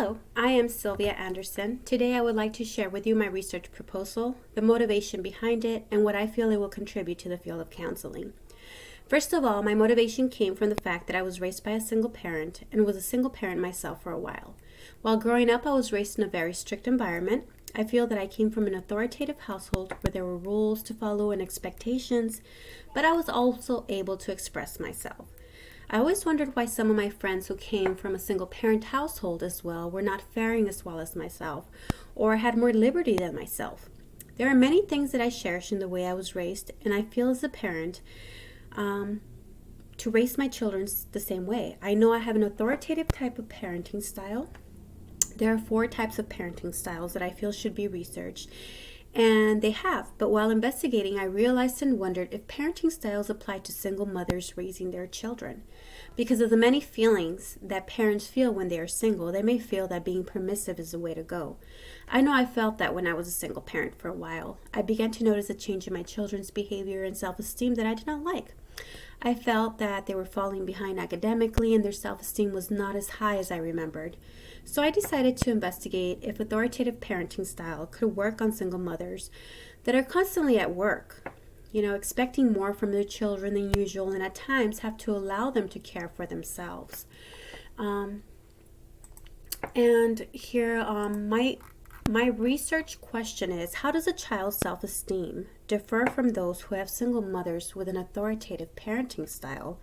Hello, I am Sylvia Anderson. Today I would like to share with you my research proposal, the motivation behind it, and what I feel it will contribute to the field of counseling. First of all, my motivation came from the fact that I was raised by a single parent and was a single parent myself for a while. While growing up, I was raised in a very strict environment. I feel that I came from an authoritative household where there were rules to follow and expectations, but I was also able to express myself. I always wondered why some of my friends who came from a single parent household as well were not faring as well as myself or had more liberty than myself. There are many things that I cherish in the way I was raised, and I feel as a parent to raise my children the same way. I know I have an authoritative type of parenting style. There are 4 types of parenting styles that I feel should be researched, and they have. But while investigating, I realized and wondered if parenting styles apply to single mothers raising their children. Because of the many feelings that parents feel when they are single, they may feel that being permissive is the way to go. I know I felt that when I was a single parent for a while. I began to notice a change in my children's behavior and self-esteem that I did not like. I felt that they were falling behind academically and their self-esteem was not as high as I remembered. So I decided to investigate if authoritative parenting style could work on single mothers that are constantly at work, expecting more from their children than usual, and at times have to allow them to care for themselves. And here, my research question is, how does a child's self-esteem differ from those who have single mothers with an authoritative parenting style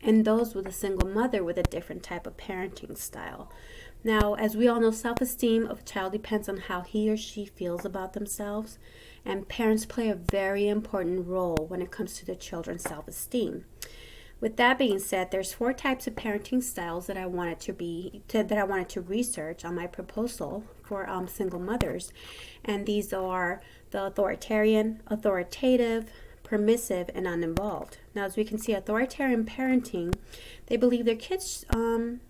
and those with a single mother with a different type of parenting style? Now, as we all know, self-esteem of a child depends on how he or she feels about themselves, and parents play a very important role when it comes to their children's self-esteem. With that being said, there's 4 types of parenting styles that I wanted to research on my proposal for single mothers, and these are the authoritarian, authoritative, permissive, and uninvolved. Now, as we can see, authoritarian parenting, they believe their kids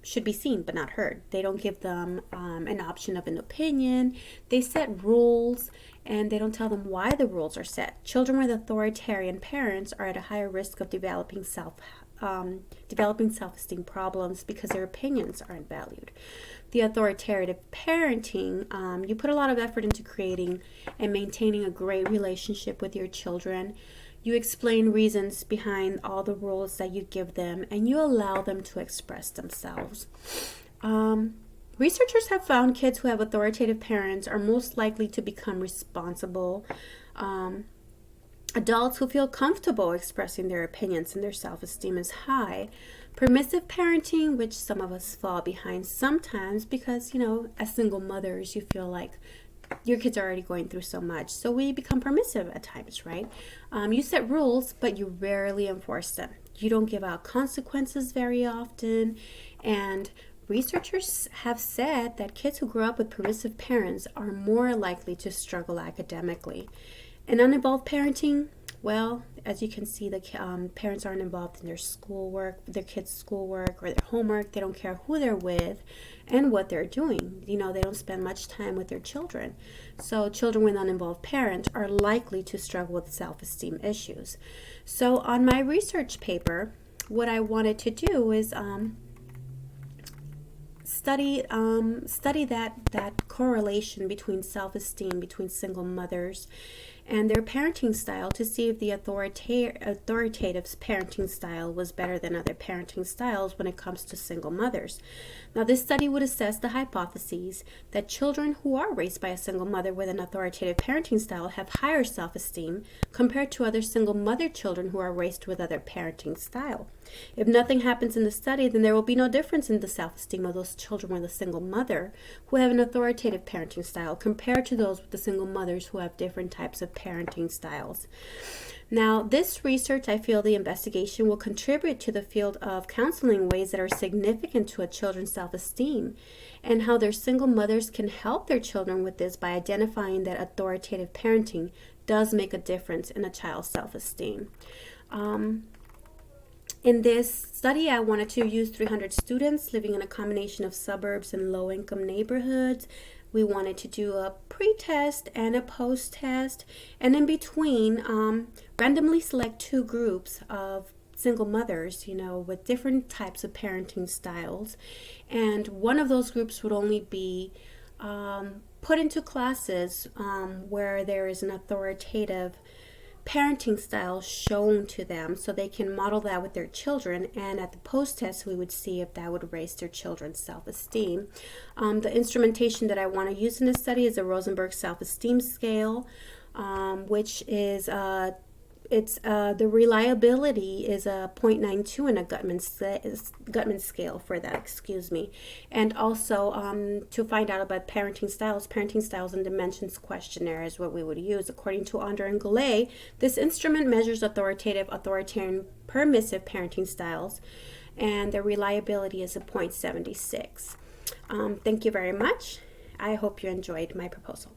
should be seen but not heard. They don't give them an option of an opinion. They set rules and they don't tell them why the rules are set. Children with authoritarian parents are at a higher risk of developing self-esteem problems because their opinions aren't valued. The authoritative parenting, you put a lot of effort into creating and maintaining a great relationship with your children. You explain reasons behind all the rules that you give them, and you allow them to express themselves. Researchers have found kids who have authoritative parents are most likely to become responsible adults who feel comfortable expressing their opinions and their self-esteem is high. Permissive parenting, which some of us fall behind sometimes because, as single mothers, you feel like your kids are already going through so much. So we become permissive at times, right? You set rules, but you rarely enforce them. You don't give out consequences very often. And researchers have said that kids who grow up with permissive parents are more likely to struggle academically. And uninvolved parenting, well, as you can see, the parents aren't involved in their schoolwork, their kids' schoolwork or their homework. They don't care who they're with and what they're doing. They don't spend much time with their children. So children with uninvolved parents are likely to struggle with self-esteem issues. So on my research paper, what I wanted to do is study that correlation between self-esteem between single mothers and their parenting style to see if the authoritative parenting style was better than other parenting styles when it comes to single mothers. Now, this study would assess the hypotheses that children who are raised by a single mother with an authoritative parenting style have higher self-esteem compared to other single mother children who are raised with other parenting style. If nothing happens in the study, then there will be no difference in the self-esteem of those children with a single mother who have an authoritative parenting style compared to those with the single mothers who have different types of parenting styles. Now, this research, I feel the investigation will contribute to the field of counseling ways that are significant to a children's self-esteem and how their single mothers can help their children with this by identifying that authoritative parenting does make a difference in a child's self-esteem. In this study, I wanted to use 300 students living in a combination of suburbs and low-income neighborhoods. We wanted to do a pre-test and a post-test, and in between, randomly select 2 groups of single mothers, with different types of parenting styles. And one of those groups would only be put into classes where there is an authoritative parenting style shown to them so they can model that with their children, and at the post-test we would see if that would raise their children's self-esteem. The instrumentation that I want to use in this study is a Rosenberg self-esteem scale, which is the reliability is a 0.92 in a Gutman scale for that, And also to find out about parenting styles and dimensions questionnaire is what we would use. According to Andre and Goulet, this instrument measures authoritarian, permissive parenting styles, and the reliability is a 0.76. Thank you very much. I hope you enjoyed my proposal.